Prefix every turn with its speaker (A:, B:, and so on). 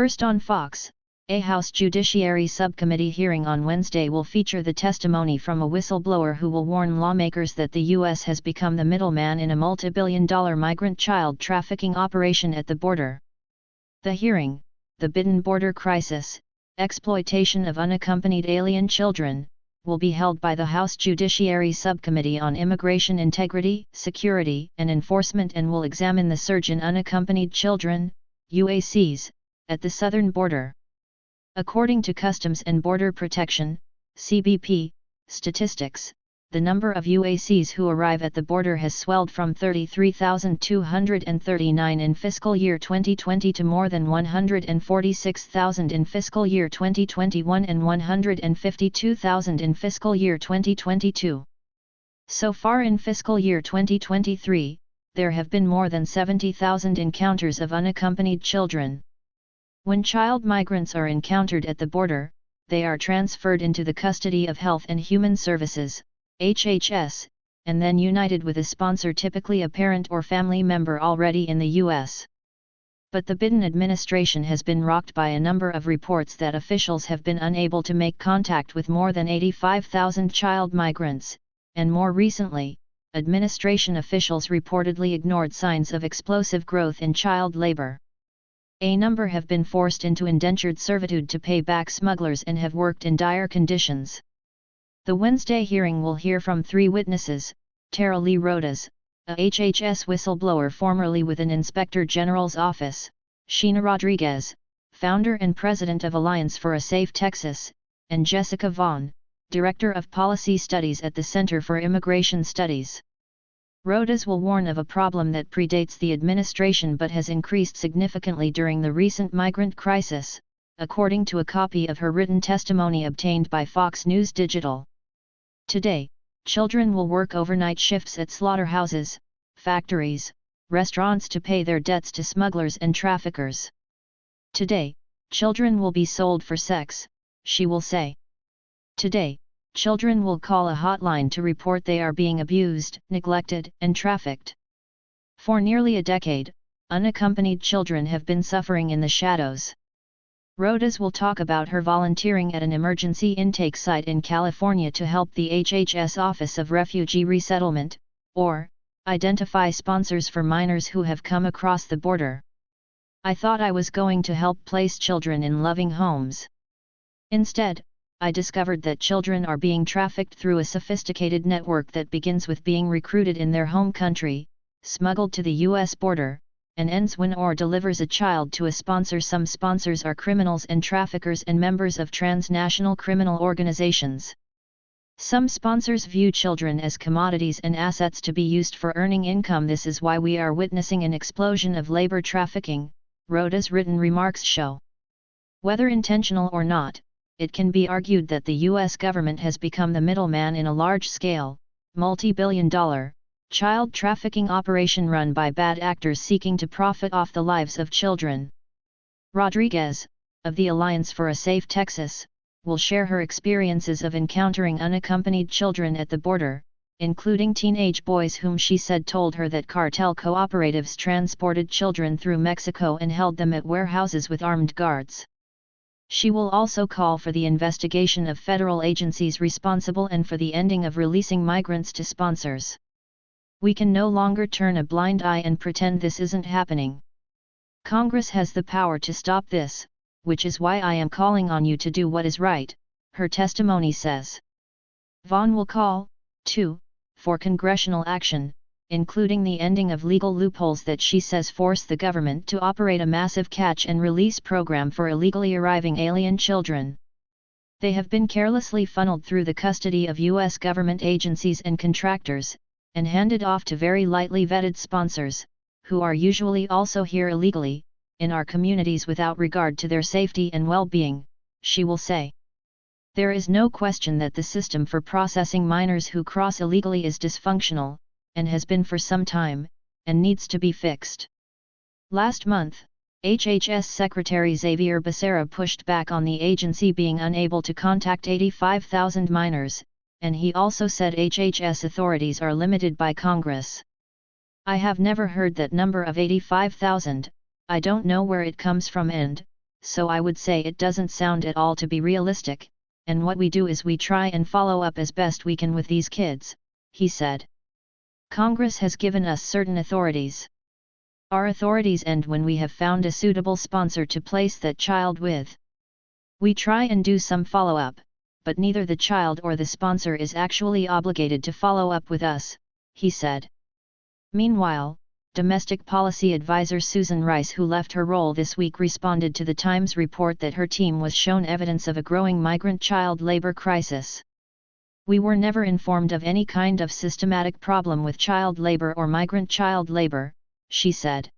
A: First on Fox, a House Judiciary Subcommittee hearing on Wednesday will feature the testimony from a whistleblower who will warn lawmakers that the U.S. has become the middleman in a multi-billion-dollar migrant child trafficking operation at the border. The hearing, "The Biden Border Crisis, Exploitation of Unaccompanied Alien Children," will be held by the House Judiciary Subcommittee on Immigration Integrity, Security, and Enforcement and will examine the surge in unaccompanied children, UACs, at the southern border. According to Customs and Border Protection, CBP, statistics, the number of UACs who arrive at the border has swelled from 33,239 in fiscal year 2020 to more than 146,000 in fiscal year 2021 and 152,000 in fiscal year 2022. So far in fiscal year 2023, there have been more than 70,000 encounters of unaccompanied children. When child migrants are encountered at the border, they are transferred into the custody of Health and Human Services, HHS, and then united with a sponsor, typically a parent or family member already in the U.S. But the Biden administration has been rocked by a number of reports that officials have been unable to make contact with more than 85,000 child migrants, and more recently, administration officials reportedly ignored signs of explosive growth in child labor. A number have been forced into indentured servitude to pay back smugglers and have worked in dire conditions. The Wednesday hearing will hear from three witnesses: Tara Lee Rodas, a HHS whistleblower formerly with an Inspector General's office; Sheena Rodriguez, founder and president of Alliance for a Safe Texas; and Jessica Vaughn, director of policy studies at the Center for Immigration Studies. Rodas will warn of a problem that predates the administration but has increased significantly during the recent migrant crisis, according to a copy of her written testimony obtained by Fox News Digital. Today, children will work overnight shifts at slaughterhouses, factories, restaurants to pay their debts to smugglers and traffickers. Today, children will be sold for sex, she will say. Today, children will call a hotline to report they are being abused, neglected, and trafficked. For nearly a decade, unaccompanied children have been suffering in the shadows. Rodas will talk about her volunteering at an emergency intake site in California to help the HHS Office of Refugee Resettlement, or identify sponsors for minors who have come across the border. "I thought I was going to help place children in loving homes. Instead, I discovered that children are being trafficked through a sophisticated network that begins with being recruited in their home country, smuggled to the U.S. border, and ends when or delivers a child to a sponsor. Some sponsors are criminals and traffickers and members of transnational criminal organizations. Some sponsors view children as commodities and assets to be used for earning income. This is why we are witnessing an explosion of labor trafficking," Rodas' written remarks show. Whether intentional or not, it can be argued that the U.S. government has become the middleman in a large-scale, multi-billion-dollar, child trafficking operation run by bad actors seeking to profit off the lives of children. Rodriguez, of the Alliance for a Safe Texas, will share her experiences of encountering unaccompanied children at the border, including teenage boys whom she said told her that cartel cooperatives transported children through Mexico and held them at warehouses with armed guards. She will also call for the investigation of federal agencies responsible and for the ending of releasing migrants to sponsors. "We can no longer turn a blind eye and pretend this isn't happening. Congress has the power to stop this, which is why I am calling on you to do what is right," her testimony says. Vaughn will call, too, for congressional action, including the ending of legal loopholes that she says force the government to operate a massive catch and release program for illegally arriving alien children. They have been carelessly funneled through the custody of U.S. government agencies and contractors, and handed off to very lightly vetted sponsors, who are usually also here illegally, in our communities without regard to their safety and well-being, she will say. There is no question that the system for processing minors who cross illegally is dysfunctional, and has been for some time, and needs to be fixed. Last month, HHS Secretary Xavier Becerra pushed back on the agency being unable to contact 85,000 minors, and he also said HHS authorities are limited by Congress. "I have never heard that number of 85,000, I don't know where it comes from and," so I would say it doesn't sound at all to be realistic, and what we do is we try and follow up as best we can with these kids, he said. Congress has given us certain authorities. Our authorities end when we have found a suitable sponsor to place that child with. We try and do some follow-up, but neither the child or the sponsor is actually obligated to follow up with us, he said. Meanwhile, Domestic Policy Advisor Susan Rice, who left her role this week, responded to the Times report that her team was shown evidence of a growing migrant child labor crisis. We were never informed of any kind of systematic problem with child labor or migrant child labor, she said.